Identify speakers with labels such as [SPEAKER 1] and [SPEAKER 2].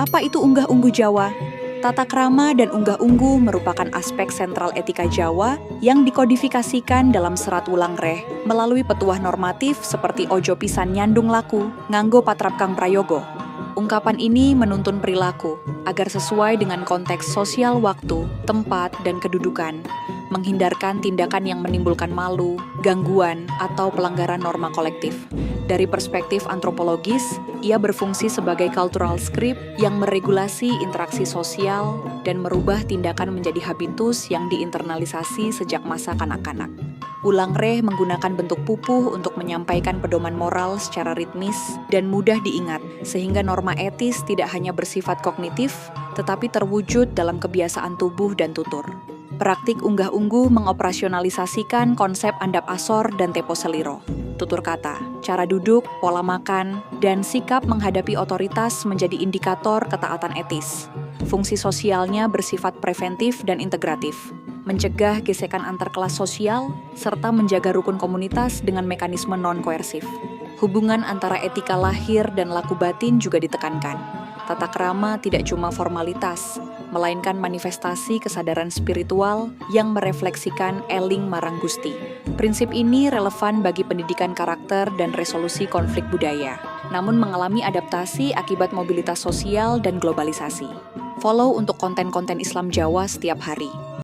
[SPEAKER 1] Apa itu unggah-ungguh Jawa? Tata krama dan unggah-ungguh merupakan aspek sentral etika Jawa yang dikodifikasikan dalam Serat Wulangreh melalui petuah normatif seperti ojo pisan nyandung laku, nganggo patrap kang prayogo. Ungkapan ini menuntun perilaku agar sesuai dengan konteks sosial waktu, tempat, dan kedudukan, menghindarkan tindakan yang menimbulkan malu, gangguan, atau pelanggaran norma kolektif. Dari perspektif antropologis, ia berfungsi sebagai cultural script yang meregulasi interaksi sosial dan merubah tindakan menjadi habitus yang diinternalisasi sejak masa kanak-kanak. Wulangreh menggunakan bentuk pupuh untuk menyampaikan pedoman moral secara ritmis dan mudah diingat, sehingga norma etis tidak hanya bersifat kognitif, tetapi terwujud dalam kebiasaan tubuh dan tutur. Praktik unggah-ungguh mengoperasionalisasikan konsep andap asor dan tempo seliro. Tutur kata, cara duduk, pola makan, dan sikap menghadapi otoritas menjadi indikator ketaatan etis. Fungsi sosialnya bersifat preventif dan integratif, mencegah gesekan antar kelas sosial, serta menjaga rukun komunitas dengan mekanisme non-koersif. Hubungan antara etika lahir dan laku batin juga ditekankan. Tata krama tidak cuma formalitas, melainkan manifestasi kesadaran spiritual yang merefleksikan eling marang Gusti. Prinsip ini relevan bagi pendidikan karakter dan resolusi konflik budaya, namun mengalami adaptasi akibat mobilitas sosial dan globalisasi. Follow untuk konten-konten Islam Jawa setiap hari.